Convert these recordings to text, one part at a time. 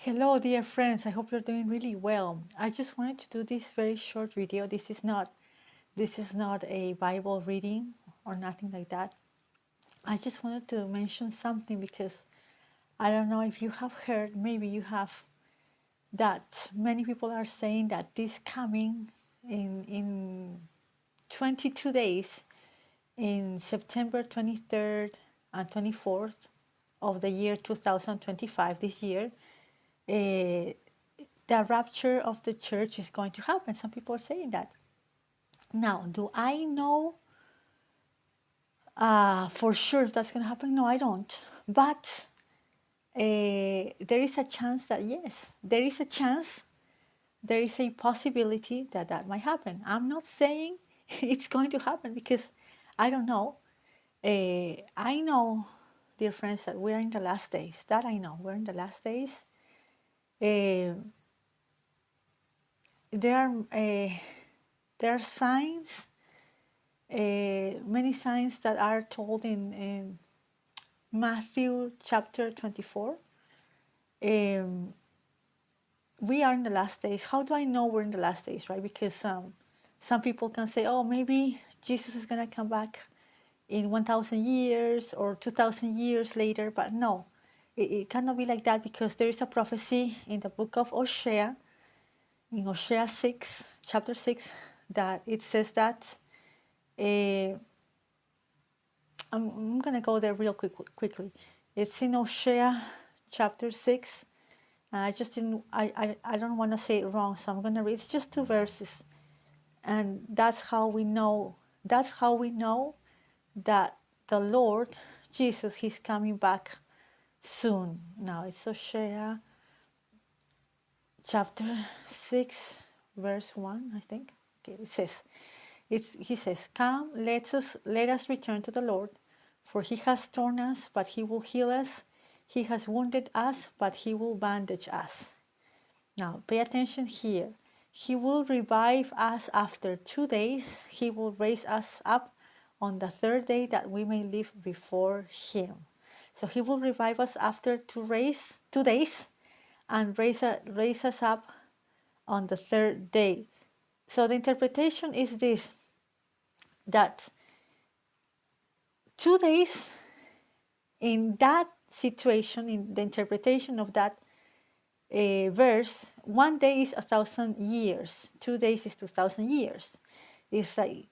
Hello, dear friends. I hope you're doing really well. I just wanted to do this very short video. This is not a Bible reading or nothing like that. I just wanted to mention something because I don't know if you have heard, maybe you have, that many people are saying that this coming in 22 days, in September 23rd and 24th of the year 2025, this year, uh, the rapture of the church is going to happen. Some people are saying that. Now, do I know for sure if that's going to happen? No, I don't. But there is a chance that yes, there is a chance, there is a possibility that that might happen. I'm not saying it's going to happen because I don't know. I know, dear friends, that we're in the last days. That I know. We're in the last days. Uh, there are there are signs, many signs that are told in Matthew chapter 24. Um, we are in the last days. How do I know we're in the last days, right? Because some people can say, oh, maybe Jesus is going to come back in 1,000 years or 2,000 years later. But no, it cannot be like that because there is a prophecy in the book of Hosea, in Hosea 6, chapter 6, that it says that. Uh, I'm going to go there real quickly. It's in Hosea chapter 6. I just didn't, I don't want to say it wrong, so I'm going to read. It's just two verses. And that's how we know that the Lord Jesus, He's coming back soon. Now it's Hosea chapter 6, verse 1, I think. Okay, it says, he says, come, let us return to the Lord, for he has torn us, but he will heal us. He has wounded us, but he will bandage us. Now, pay attention here. He will revive us after 2 days. He will raise us up on the third day that we may live before him. So he will revive us after 2 days and raise us up on the third day. So the interpretation is this, that 2 days in that situation, in the interpretation of that verse, 1 day is 1,000 years, 2 days is 2,000 years. It's like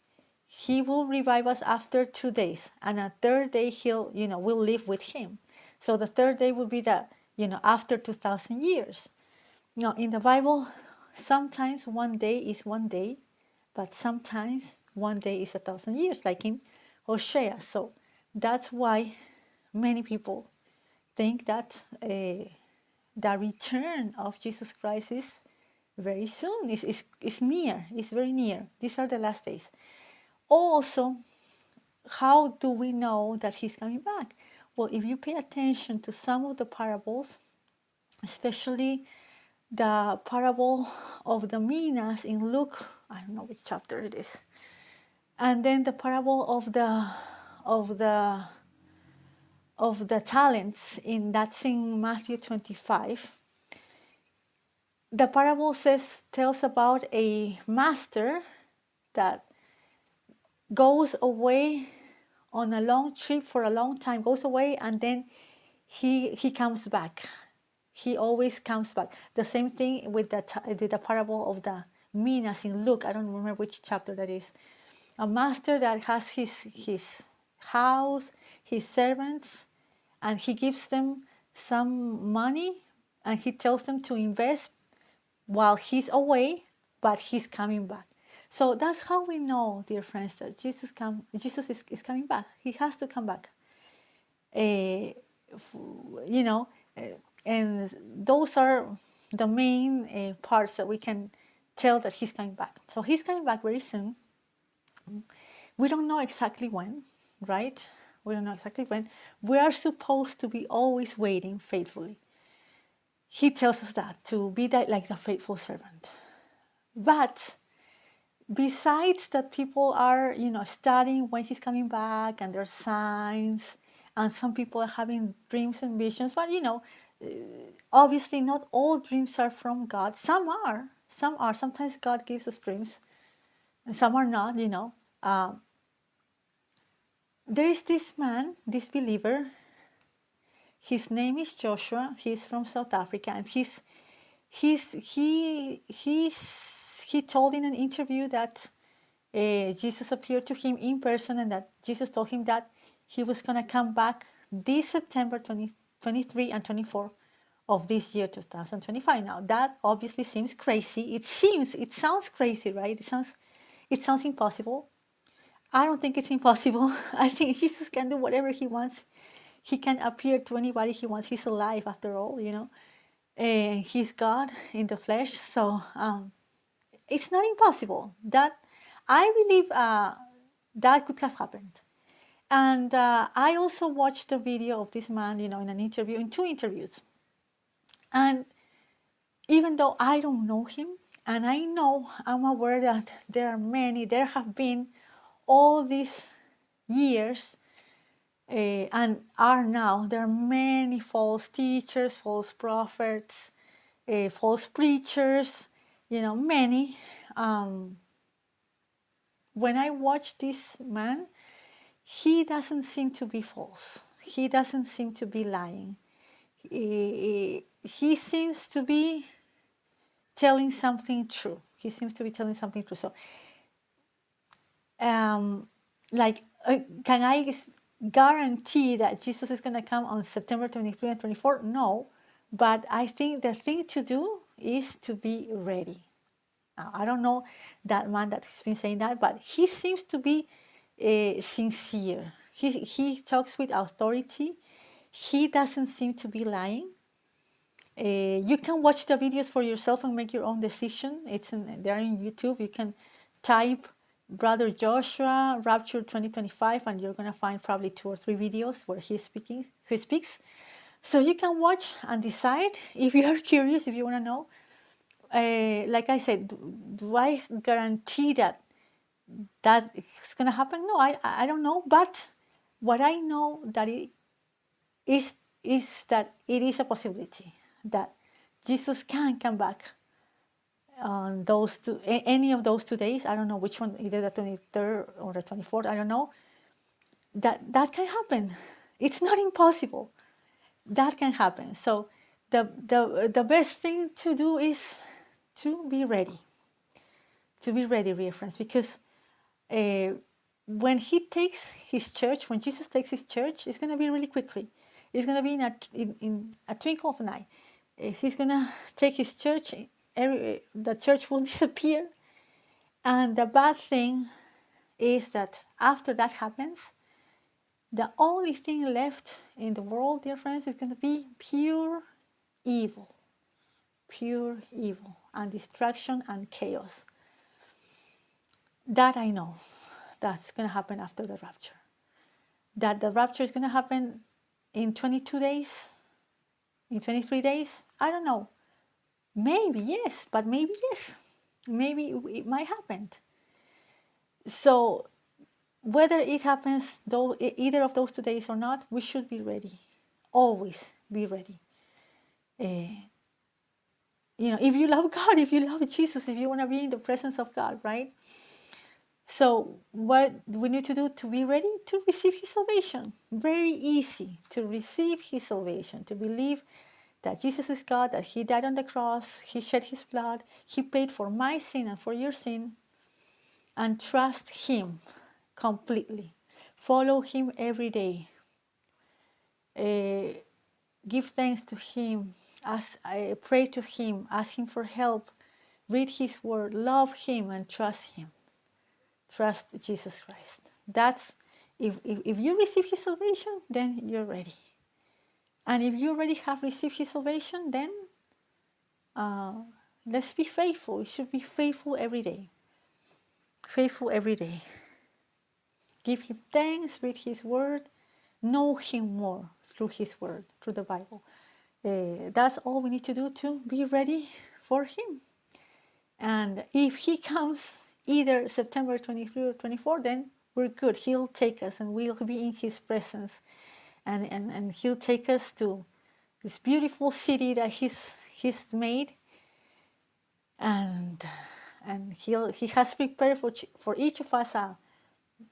he will revive us after 2 days, and a third day we'll live with him. So the third day will be after 2,000 years. Now in the Bible, sometimes 1 day is 1 day, but sometimes 1 day is 1,000 years, like in Hosea. So that's why many people think that the return of Jesus Christ is very soon, is near, is very near. These are the last days. Also, how do we know that he's coming back? Well, if you pay attention to some of the parables, especially the parable of the minas in Luke, I don't know which chapter it is, and then the parable of the of the talents that's in Matthew 25. The parable tells about a master that goes away on a long trip for a long time, goes away, and then he comes back. He always comes back. The same thing with the parable of the minas in Luke. I don't remember which chapter that is. A master that has his house, his servants, and he gives them some money, and he tells them to invest while he's away, but he's coming back. So that's how we know, dear friends, that Jesus is coming back. He has to come back. Uh, you know, uh, and those are the main parts that we can tell that he's coming back. So he's coming back very soon. We don't know exactly when, right? We don't know exactly when. We are supposed to be always waiting faithfully. He tells us that, to be like the faithful servant. But besides that, people are, studying when he's coming back, and there's signs, and some people are having dreams and visions. But Obviously, not all dreams are from God. Some are. Some are. Sometimes God gives us dreams, and some are not. There is this man, this believer. His name is Joshua. He's from South Africa, and he told in an interview that Jesus appeared to him in person, and that Jesus told him that he was going to come back this September 2023 and 24 of this year 2025. Now that obviously seems crazy. It sounds crazy, right? It sounds impossible. I don't think it's impossible. I think Jesus can do whatever he wants. He can appear to anybody he wants. He's alive after all. He's God in the flesh. So it's not impossible. That I believe that could have happened. And I also watched a video of this man, in an interview, in two interviews. And even though I don't know him, and I'm aware that there have been all these years, and are now, there are many false teachers, false prophets, false preachers, many. When I watch this man, he doesn't seem to be false. He doesn't seem to be lying. He seems to be telling something true. So, can I guarantee that Jesus is going to come on September 23 and 24? No, but I think the thing to do is to be ready. Now, I don't know that man that has been saying that, but he seems to be sincere. He talks with authority. He doesn't seem to be lying. You can watch the videos for yourself and make your own decision. They're in YouTube. You can type Brother Joshua Rapture 2025, and you're gonna find probably 2 or 3 videos where he speaks. So you can watch and decide if you are curious, if you want to know. Like I said, do I guarantee that it's gonna happen? No, I don't know. But what I know that it is that it is a possibility that Jesus can come back on any of those 2 days. I don't know which one, either the 23rd or the 24th. I don't know. That can happen. It's not impossible. That can happen. So the best thing to do is to be ready. To be ready, dear friends, because when when Jesus takes his church, it's going to be really quickly. It's going to be in a twinkle of an eye. He's going to take his church, the church will disappear. And the bad thing is that after that happens, the only thing left in the world, dear friends, is going to be pure evil, and destruction and chaos. That I know. That's going to happen after the rapture. That the rapture is going to happen in 22 days, in 23 days, I don't know. Maybe yes, but maybe yes. Maybe it might happen. So whether it happens either of those 2 days or not, we should be ready. Always be ready. If you love God, if you love Jesus, if you want to be in the presence of God, right? So what we need to do to be ready to receive his salvation? Very easy to receive his salvation, to believe that Jesus is God, that he died on the cross, he shed his blood, he paid for my sin and for your sin, and trust him completely. Follow him every day. Give thanks to him, pray to him, ask him for help, read his word, love him, and trust him. Trust Jesus Christ. That's if you receive his salvation, then you're ready. And if you already have received his salvation, then let's be faithful. We should be faithful every day. Faithful every day. Give him thanks, read his word, know him more through his word, through the Bible. That's all we need to do to be ready for him. And if he comes either September 23 or 24, then we're good. He'll take us and we'll be in his presence. And he'll take us to this beautiful city that he's made, and he has prepared for each of us a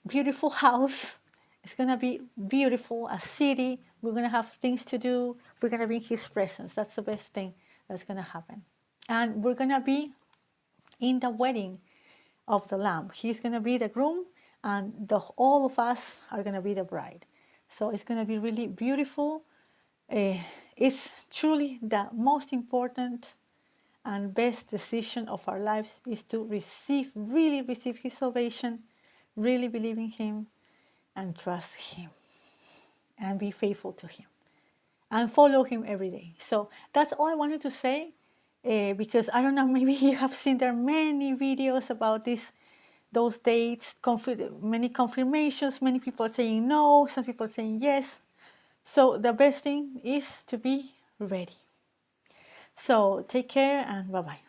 beautiful house. It's gonna be beautiful, a city. We're gonna have things to do. We're gonna be in his presence. That's the best thing that's gonna happen. And we're gonna be in the wedding of the Lamb. He's gonna be the groom, and all of us are gonna be the bride. So it's gonna be really beautiful. It's truly the most important and best decision of our lives is to really receive his salvation, really believe in him, and trust him, and be faithful to him, and follow him every day. So that's all I wanted to say, because I don't know, maybe you have seen there are many videos about those dates, many confirmations, many people saying no, some people saying yes. So the best thing is to be ready. So take care and bye-bye.